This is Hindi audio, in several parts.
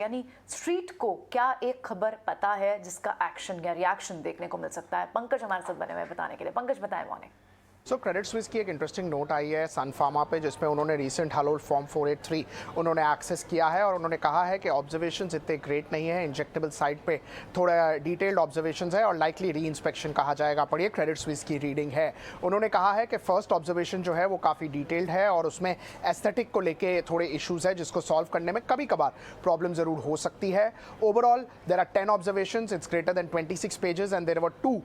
यानी स्ट्रीट को क्या एक खबर पता है जिसका एक्शन या रिएक्शन देखने को मिल सकता है? पंकज हमारे साथ बने हुए बताने के लिए। पंकज बताएं। मॉर्निंग। क्रेडिट स्विस की एक इंटरेस्टिंग नोट आई है सन फार्मा पे, जिसमें उन्होंने रीसेंट हलोल फॉर्म 483 उन्होंने एक्सेस किया है और उन्होंने कहा है कि ऑब्जर्वेशंस इतने ग्रेट नहीं है, इंजेक्टेबल साइड पे थोड़ा डिटेल्ड ऑब्जर्वेशंस है और लाइकली री इंस्पेक्शन कहा जाएगा। पढ़िए क्रेडिट स्विस की रीडिंग है। उन्होंने कहा है कि फर्स्ट ऑब्जर्वेशन जो है वो काफ़ी डिटेल्ड है और उसमें एस्थेटिक को लेके थोड़े इशूज़ है जिसको सॉल्व करने में कभी कभार प्रॉब्लम ज़रूर हो सकती है। Overall there are 10 observations, it's greater than 26 pages and there were 2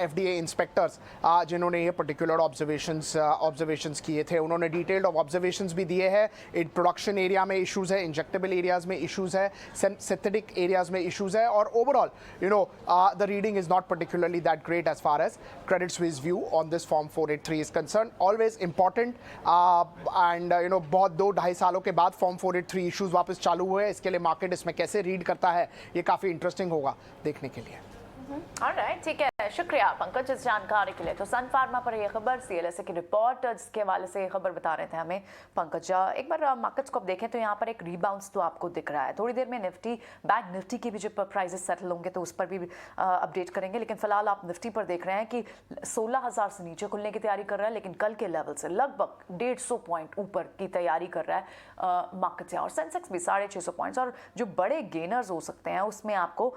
FDA inspectors जिन्होंने ये पर्टिकुलर ऑब्जर्वेशंस किए थे। उन्होंने डिटेल्ड ऑब्जर्वेशंस भी दिए हैं। इन प्रोडक्शन एरिया में इश्यूज़ है, इंजेक्टेबल एरियाज में इश्यूज़ है, सिंथेटिक एरियाज में इश्यूज़ है और overall the reading is not particularly that great as far as Credit Suisse view on this form 483 is concern. Always important and बहुत 2-2.5 सालों के बाद फॉर्म 483 इश्यूज़ वापस चालू हुए हैं। इसके लिए मार्केट इसमें कैसे रीड करता है ये काफ़ी इंटरेस्टिंग होगा देखने के लिए। ऑलराइट, ठीक है, शुक्रिया पंकज इस जानकारी के लिए। तो सन फार्मा पर यह खबर, CLSA की रिपोर्ट जिसके हवाले से ये खबर बता रहे थे हमें पंकज। एक बार मार्केट्स को अब देखें तो यहाँ पर एक रीबाउंस तो आपको दिख रहा है। थोड़ी देर में निफ्टी, बैंक निफ्टी की भी जब प्राइसेस सेटल होंगे तो उस पर भी अपडेट करेंगे, लेकिन फिलहाल आप निफ्टी पर देख रहे हैं कि 16,000 से नीचे खुलने की तैयारी कर रहा है, लेकिन कल के लेवल से लगभग 150 पॉइंट ऊपर की तैयारी कर रहा है मार्केट से। और सेंसेक्स भी 650 पॉइंट्स। और जो बड़े गेनर्स हो सकते हैं उसमें आपको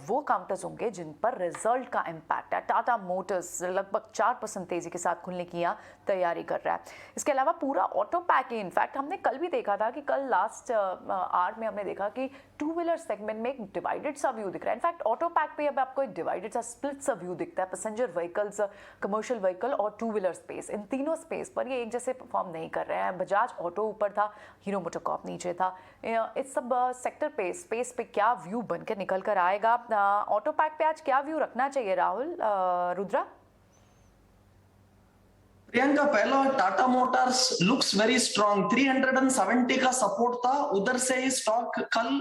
वो काउंटर्स होंगे जिन पर रिजल्ट का इम्पैक्ट है। टाटा मोटर्स लगभग 4% तेजी के साथ खुलने की तैयारी कर रहा है। इसके अलावा पूरा ऑटो पैक, इनफैक्ट हमने कल भी देखा था कि कल लास्ट आवर में हमने देखा कि टू व्हीलर सेगमेंट में एक डिवाइडेड सा व्यू दिख रहा है। इनफैक्ट ऑटो पैक पे अब आपको एक डिवाइडेड सा स्प्लिट सा व्यू दिखता है। पैसेंजर व्हीकल्स, कमर्शियल व्हीकल और टू व्हीलर स्पेस, इन तीनों स्पेस पर ये एक जैसे परफॉर्म नहीं कर रहे हैं। बजाज ऑटो ऊपर था, हीरो मोटोकॉर्प नीचे था। इस सब सेक्टर पे, स्पेस पे क्या व्यू बनकर निकल कर आएगा? ऑटो पैक पे आज क्या व्यू रखना चाहिए राहुल? रुद्रा? प्रियंका, पहला Tata motors looks very strong. 370 का सपोर्ट था, उधर से ही स्टॉक कल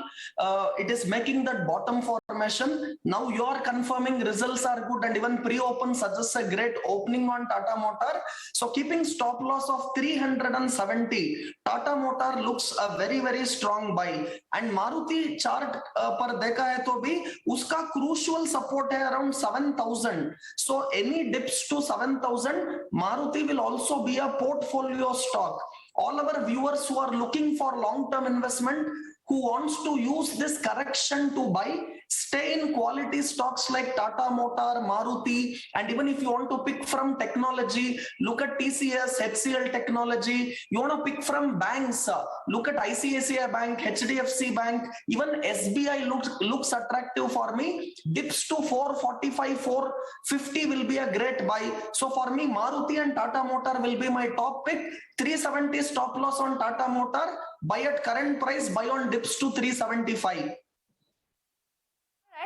it is making that bottom formation. Now you are confirming results are good and even pre open suggest a great opening on Tata motor, so keeping stop loss of 370, Tata motor looks a very strong buy. And Maruti chart पर देखा है तो भी उसका क्रूशियल सपोर्ट है around 7,000, so any dips to 7,000 Maruti will also be a portfolio stock. All our viewers who are looking for long-term investment, who wants to use this correction to buy, stay in quality stocks like Tata Motor, Maruti, and even if you want to pick from technology, look at TCS, HCL Technology. You want to pick from banks, look at ICICI Bank, HDFC Bank, even SBI looks attractive for me. Dips to 445, 450 will be a great buy. So for me, Maruti and Tata Motor will be my top pick. 370 stop loss on Tata Motor, buy at current price, buy on dips to 375.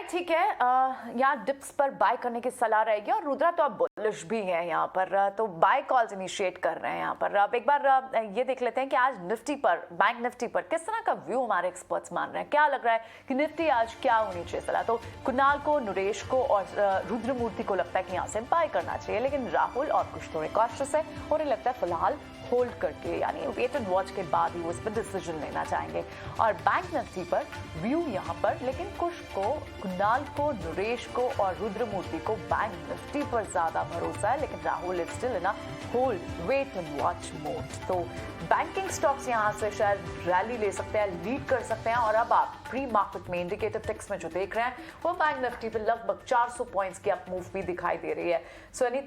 ठीक है, यहाँ डिप्स पर बाय करने की सलाह रहेगी। और रुद्रा तो आप बुलिश भी हैं यहाँ पर, तो बाय कॉल्स इनिशिएट कर रहे हैं यहाँ पर। अब एक बार ये देख लेते हैं कि आज निफ्टी पर, बैंक निफ्टी पर किस तरह का व्यू हमारे एक्सपर्ट्स मान रहे हैं। क्या लग रहा है कि निफ्टी आज क्या होनी चाहिए सलाह? तो कुणाल को, नरेश को और रुद्रमूर्ति को लगता है कि यहाँ से बाय करना चाहिए, लेकिन राहुल और कुछ थोड़े कॉशियस है और ये लगता है फिलहाल होल्ड करके, यानी वेट एंड वॉच के बाद ही वो इस पर डिसीजन लेना चाहेंगे। और बैंक निफ्टी पर व्यू यहाँ पर, लेकिन कुछ को, कुणाल को, नरेश को और रुद्रमूर्ति को बैंक निफ्टी पर ज्यादा भरोसा है, लेकिन Rahul is still in a hold, wait and watch mode. तो बैंकिंग स्टॉक्स यहाँ से शायद रैली ले सकते हैं, लीड कर सकते हैं। और अब आप प्री मार्केट में इंडिकेटर टिक्स में जो देख रहे हैं वो बैंक निफ्टी पर लगभग 400 पॉइंट्स की अप मूव भी दिखाई दे रही है। सो यानी